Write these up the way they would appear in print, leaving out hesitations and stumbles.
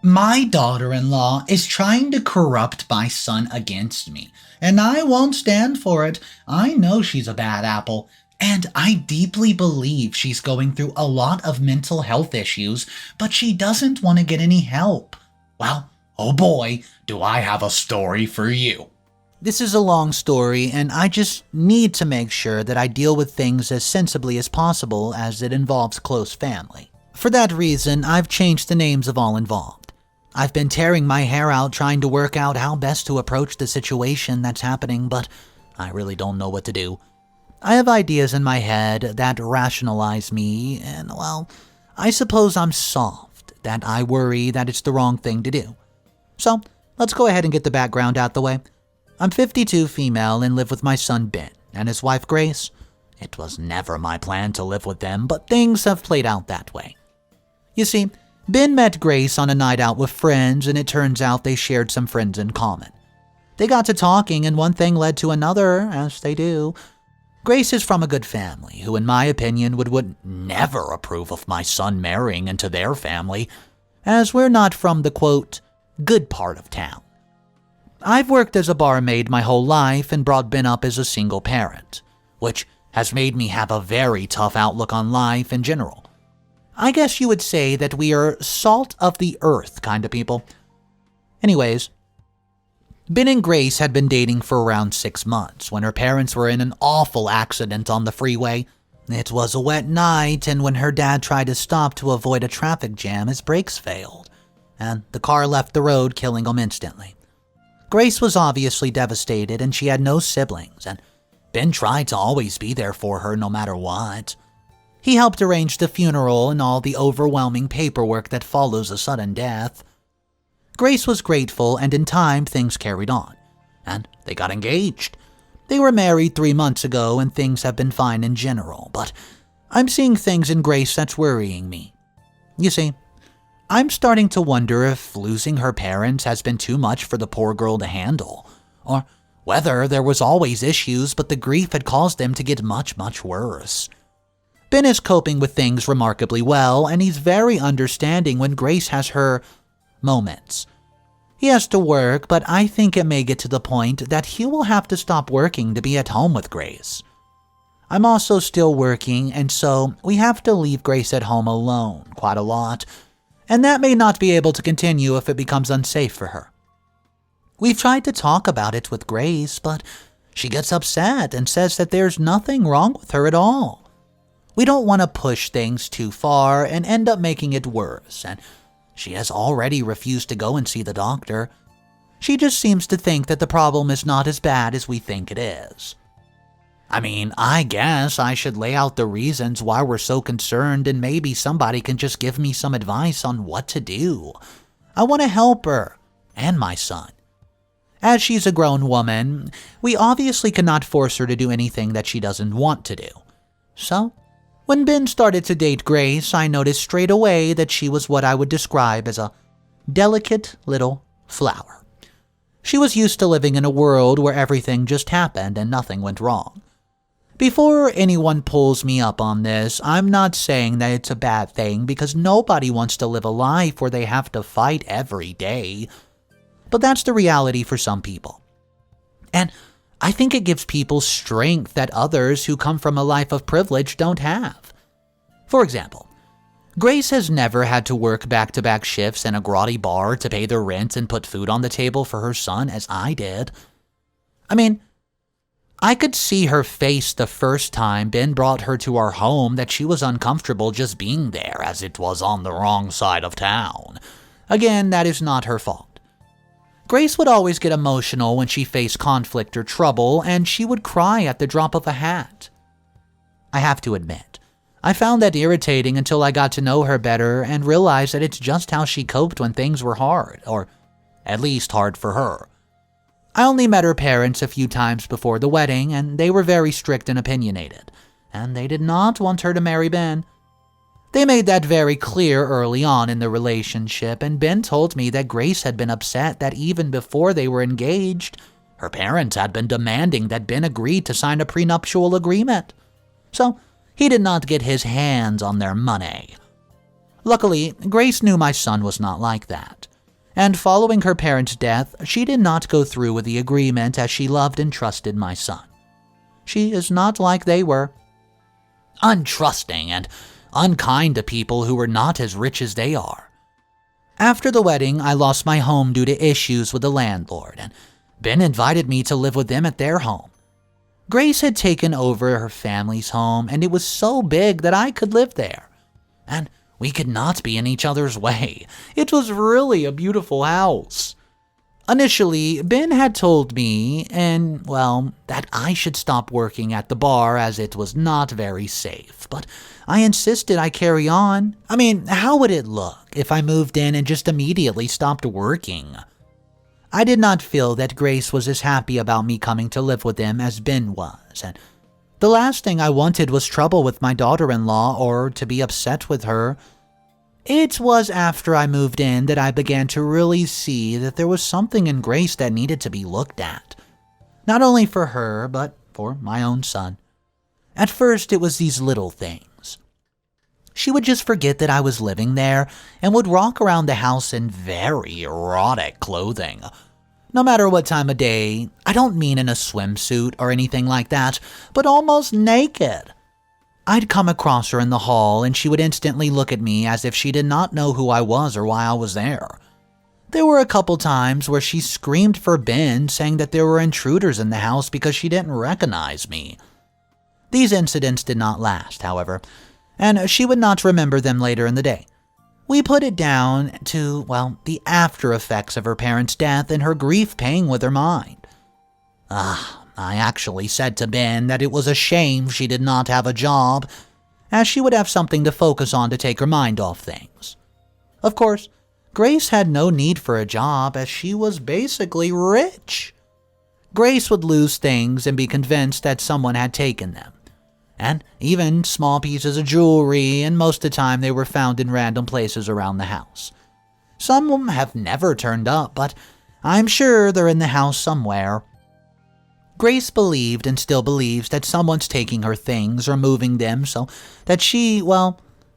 My daughter-in-law is trying to corrupt my son against me, and I won't stand for it. I know she's a bad apple, and I deeply believe she's going through a lot of mental health issues, but she doesn't want to get any help. Well, oh boy, do I have a story for you. This is a long story, and I just need to make sure that I deal with things as sensibly as possible as it involves close family. For that reason, I've changed the names of all involved. I've been tearing my hair out trying to work out how best to approach the situation that's happening, but I really don't know what to do. I have ideas in my head that rationalize me, and, well, I suppose I'm soft, that I worry that it's the wrong thing to do. So, let's go ahead and get the background out the way. I'm 52, female, and live with my son Ben and his wife Grace. It was never my plan to live with them, but things have played out that way. You see, Ben met Grace on a night out with friends, and it turns out they shared some friends in common. They got to talking, and one thing led to another, as they do. Grace is from a good family, who in my opinion would never approve of my son marrying into their family, as we're not from the, quote, good part of town. I've worked as a barmaid my whole life and brought Ben up as a single parent, which has made me have a very tough outlook on life in general. I guess you would say that we are salt of the earth kind of people. Anyways, Ben and Grace had been dating for around 6 months when her parents were in an awful accident on the freeway. It was a wet night, and when her dad tried to stop to avoid a traffic jam, his brakes failed, and the car left the road, killing him instantly. Grace was obviously devastated, and she had no siblings, and Ben tried to always be there for her no matter what. He helped arrange the funeral and all the overwhelming paperwork that follows a sudden death. Grace was grateful, and in time things carried on, and they got engaged. They were married 3 months ago, and things have been fine in general, but I'm seeing things in Grace that's worrying me. You see, I'm starting to wonder if losing her parents has been too much for the poor girl to handle, or whether there was always issues but the grief had caused them to get much, much worse. Ben is coping with things remarkably well, and he's very understanding when Grace has her moments. He has to work, but I think it may get to the point that he will have to stop working to be at home with Grace. I'm also still working, and so we have to leave Grace at home alone quite a lot, and that may not be able to continue if it becomes unsafe for her. We've tried to talk about it with Grace, but she gets upset and says that there's nothing wrong with her at all. We don't want to push things too far and end up making it worse, and she has already refused to go and see the doctor. She just seems to think that the problem is not as bad as we think it is. I mean, I guess I should lay out the reasons why we're so concerned, and maybe somebody can just give me some advice on what to do. I want to help her and my son. As she's a grown woman, we obviously cannot force her to do anything that she doesn't want to do. So, when Ben started to date Grace, I noticed straight away that she was what I would describe as a delicate little flower. She was used to living in a world where everything just happened and nothing went wrong. Before anyone pulls me up on this, I'm not saying that it's a bad thing, because nobody wants to live a life where they have to fight every day. But that's the reality for some people. And I think it gives people strength that others who come from a life of privilege don't have. For example, Grace has never had to work back-to-back shifts in a grotty bar to pay the rent and put food on the table for her son as I did. I mean, I could see her face the first time Ben brought her to our home that she was uncomfortable just being there, as it was on the wrong side of town. Again, that is not her fault. Grace would always get emotional when she faced conflict or trouble, and she would cry at the drop of a hat. I have to admit, I found that irritating until I got to know her better and realized that it's just how she coped when things were hard, or at least hard for her. I only met her parents a few times before the wedding, and they were very strict and opinionated, and they did not want her to marry Ben. They made that very clear early on in the relationship, and Ben told me that Grace had been upset that even before they were engaged, her parents had been demanding that Ben agree to sign a prenuptial agreement. So, he did not get his hands on their money. Luckily, Grace knew my son was not like that. And following her parents' death, she did not go through with the agreement as she loved and trusted my son. She is not like they were. Untrusting and unkind to people who were not as rich as they are. After the wedding, I lost my home due to issues with the landlord, and Ben invited me to live with them at their home. Grace had taken over her family's home, and it was so big that I could live there. And we could not be in each other's way. It was really a beautiful house. Initially, Ben had told me, that I should stop working at the bar as it was not very safe, but I insisted I carry on. How would it look if I moved in and just immediately stopped working? I did not feel that Grace was as happy about me coming to live with them as Ben was, and the last thing I wanted was trouble with my daughter-in-law or to be upset with her. It was after I moved in that I began to really see that there was something in Grace that needed to be looked at. Not only for her, but for my own son. At first, it was these little things. She would just forget that I was living there and would walk around the house in very erotic clothing. No matter what time of day, I don't mean in a swimsuit or anything like that, but almost naked. I'd come across her in the hall and she would instantly look at me as if she did not know who I was or why I was there. There were a couple times where she screamed for Ben, saying that there were intruders in the house because she didn't recognize me. These incidents did not last, however, and she would not remember them later in the day. We put it down to, the after effects of her parents' death and her grief playing with her mind. I actually said to Ben that it was a shame she did not have a job, as she would have something to focus on to take her mind off things. Of course, Grace had no need for a job as she was basically rich. Grace would lose things and be convinced that someone had taken them. And even small pieces of jewelry, and most of the time they were found in random places around the house. Some of them have never turned up, but I'm sure they're in the house somewhere. Grace believed and still believes that someone's taking her things or moving them so that she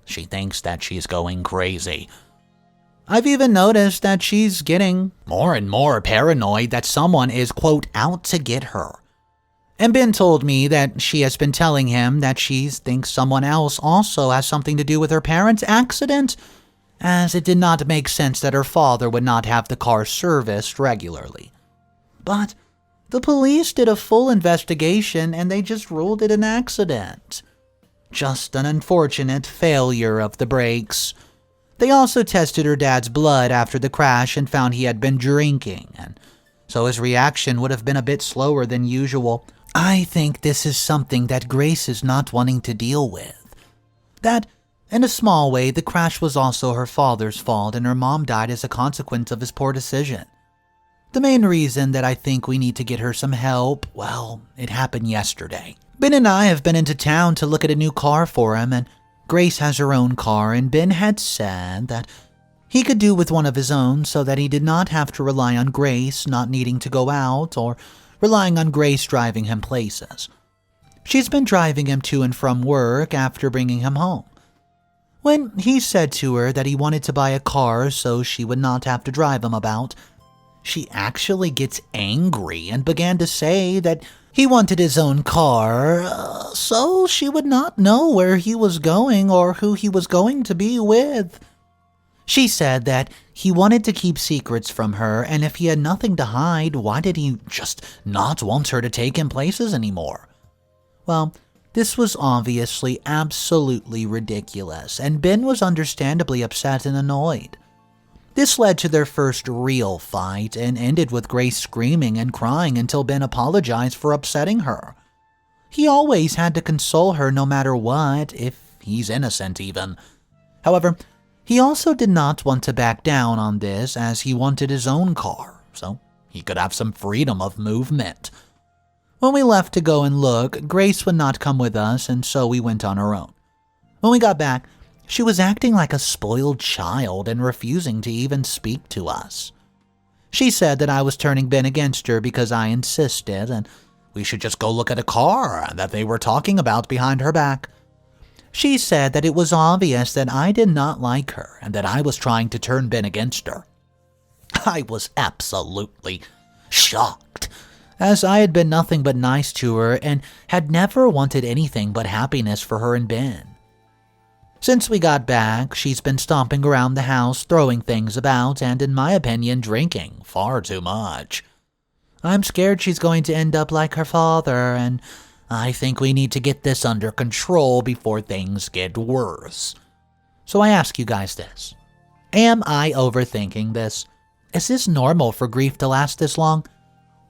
thinks that she's going crazy. I've even noticed that she's getting more and more paranoid that someone is, quote, out to get her. And Ben told me that she has been telling him that she thinks someone else also has something to do with her parents' accident, as it did not make sense that her father would not have the car serviced regularly. But the police did a full investigation and they just ruled it an accident. Just an unfortunate failure of the brakes. They also tested her dad's blood after the crash and found he had been drinking, and so his reaction would have been a bit slower than usual. I think this is something that Grace is not wanting to deal with. That, in a small way, the crash was also her father's fault and her mom died as a consequence of his poor decision. The main reason that I think we need to get her some help, it happened yesterday. Ben and I have been into town to look at a new car for him, and Grace has her own car, and Ben had said that he could do with one of his own so that he did not have to rely on Grace not needing to go out or relying on Grace driving him places. She's been driving him to and from work after bringing him home. When he said to her that he wanted to buy a car so she would not have to drive him about, she actually gets angry and began to say that he wanted his own car so she would not know where he was going or who he was going to be with. She said that he wanted to keep secrets from her, and if he had nothing to hide, why did he just not want her to take him places anymore? This was obviously absolutely ridiculous, and Ben was understandably upset and annoyed. This led to their first real fight and ended with Grace screaming and crying until Ben apologized for upsetting her. He always had to console her no matter what, if he's innocent even. However, he also did not want to back down on this as he wanted his own car, so he could have some freedom of movement. When we left to go and look, Grace would not come with us, and so we went on our own. When we got back, she was acting like a spoiled child and refusing to even speak to us. She said that I was turning Ben against her because I insisted, and we should just go look at a car that they were talking about behind her back. She said that it was obvious that I did not like her and that I was trying to turn Ben against her. I was absolutely shocked, as I had been nothing but nice to her and had never wanted anything but happiness for her and Ben. Since we got back, she's been stomping around the house, throwing things about, and in my opinion, drinking far too much. I'm scared she's going to end up like her father, and I think we need to get this under control before things get worse. So I ask you guys this. Am I overthinking this? Is this normal for grief to last this long?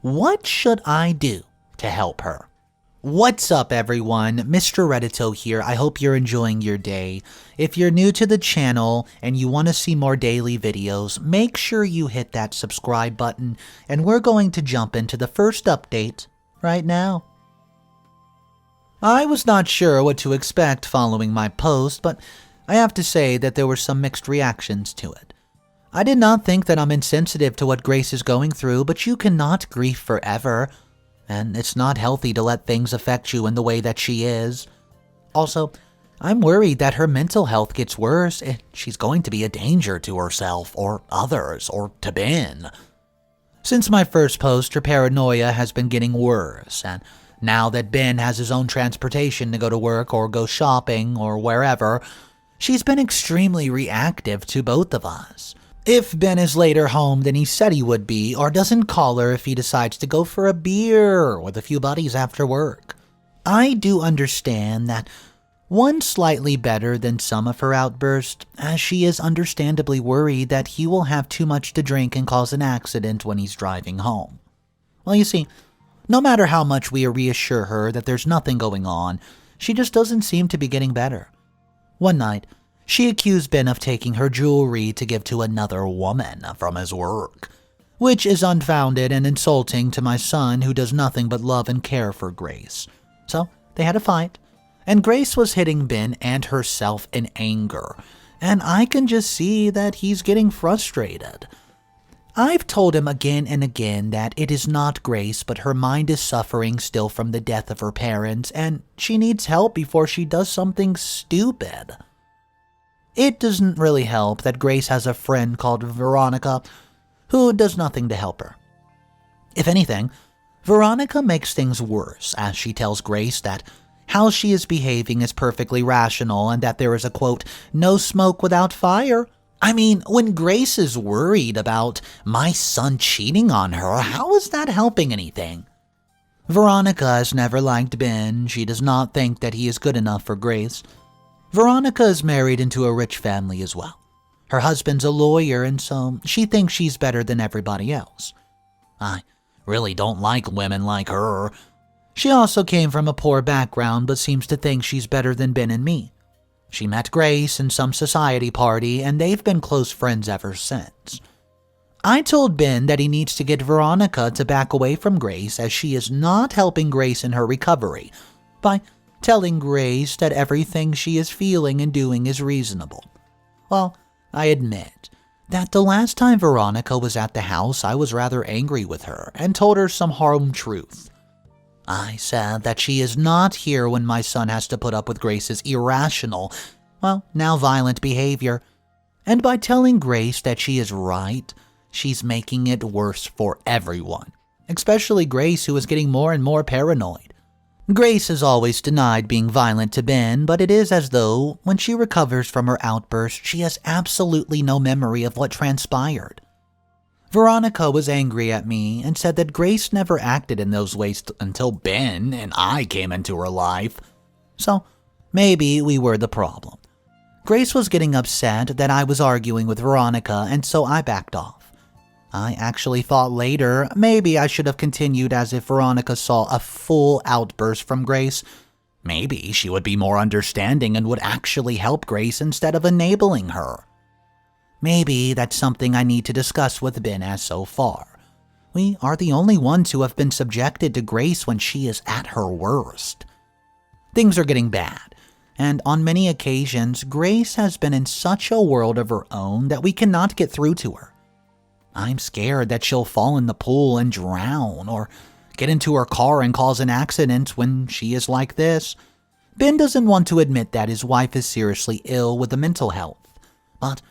What should I do to help her? What's up, everyone? Mr. Reddito here. I hope you're enjoying your day. If you're new to the channel and you want to see more daily videos, make sure you hit that subscribe button, and we're going to jump into the first update right now. I was not sure what to expect following my post, but I have to say that there were some mixed reactions to it. I did not think that I'm insensitive to what Grace is going through, but you cannot grieve forever. And it's not healthy to let things affect you in the way that she is. Also, I'm worried that her mental health gets worse and she's going to be a danger to herself or others or to Ben. Since my first post, her paranoia has been getting worse, and now that Ben has his own transportation to go to work or go shopping or wherever, she's been extremely reactive to both of us. If Ben is later home than he said he would be, or doesn't call her if he decides to go for a beer with a few buddies after work. I do understand that one's slightly better than some of her outbursts, as she is understandably worried that he will have too much to drink and cause an accident when he's driving home. Well, you see, no matter how much we reassure her that there's nothing going on, she just doesn't seem to be getting better. One night, she accused Ben of taking her jewelry to give to another woman from his work, which is unfounded and insulting to my son, who does nothing but love and care for Grace. So they had a fight, and Grace was hitting Ben and herself in anger, and I can just see that he's getting frustrated. I've told him again and again that it is not Grace, but her mind is suffering still from the death of her parents, and she needs help before she does something stupid. It doesn't really help that Grace has a friend called Veronica who does nothing to help her. If anything, Veronica makes things worse, as she tells Grace that how she is behaving is perfectly rational and that there is a, quote, no smoke without fire. I mean, when Grace is worried about my son cheating on her, how is that helping anything? Veronica has never liked Ben. She does not think that he is good enough for Grace. Veronica is married into a rich family as well. Her husband's a lawyer, and so she thinks she's better than everybody else. I really don't like women like her. She also came from a poor background, but seems to think she's better than Ben and me. She met Grace in some society party, and they've been close friends ever since. I told Ben that he needs to get Veronica to back away from Grace, as she is not helping Grace in her recovery by telling Grace that everything she is feeling and doing is reasonable. Well, I admit that the last time Veronica was at the house, I was rather angry with her and told her some hard truth. I said that she is not here when my son has to put up with Grace's irrational, now violent behavior, and by telling Grace that she is right, she's making it worse for everyone, especially Grace, who is getting more and more paranoid. Grace has always denied being violent to Ben, but it is as though, when she recovers from her outburst, she has absolutely no memory of what transpired. Veronica was angry at me and said that Grace never acted in those ways until Ben and I came into her life. So, maybe we were the problem. Grace was getting upset that I was arguing with Veronica, and so I backed off. I actually thought later maybe I should have continued, as if Veronica saw a full outburst from Grace, maybe she would be more understanding and would actually help Grace instead of enabling her. Maybe that's something I need to discuss with Ben, as so far we are the only ones who have been subjected to Grace when she is at her worst. Things are getting bad, and on many occasions Grace has been in such a world of her own that we cannot get through to her. I'm scared that she'll fall in the pool and drown, or get into her car and cause an accident when she is like this. Ben doesn't want to admit that his wife is seriously ill with a mental health, but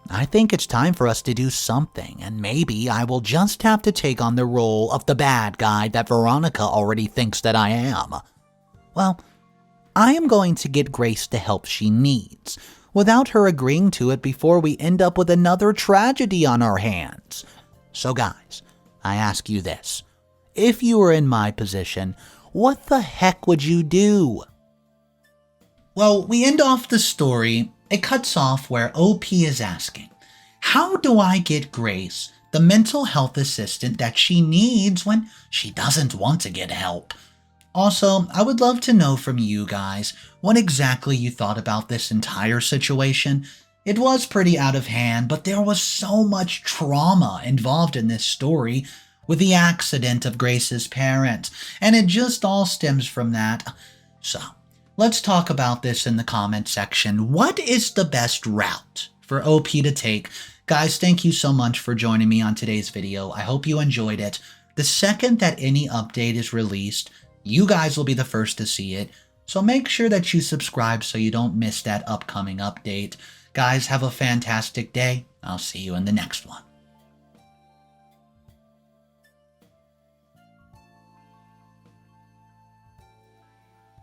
I think it's time for us to do something, and maybe I will just have to take on the role of the bad guy that Veronica already thinks that I am. Well, I am going to get Grace the help she needs, without her agreeing to it before we end up with another tragedy on our hands. So guys, I ask you this. If you were in my position, what the heck would you do? Well, we end off the story. It cuts off where OP is asking, how do I get Grace the mental health assistant that she needs when she doesn't want to get help? Also, I would love to know from you guys what exactly you thought about this entire situation. It was pretty out of hand, but there was so much trauma involved in this story with the accident of Grace's parents, and it just all stems from that. So, let's talk about this in the comment section. What is the best route for OP to take? Guys, thank you so much for joining me on today's video. I hope you enjoyed it. The second that any update is released, you guys will be the first to see it. So make sure that you subscribe so you don't miss that upcoming update. Guys, have a fantastic day. I'll see you in the next one.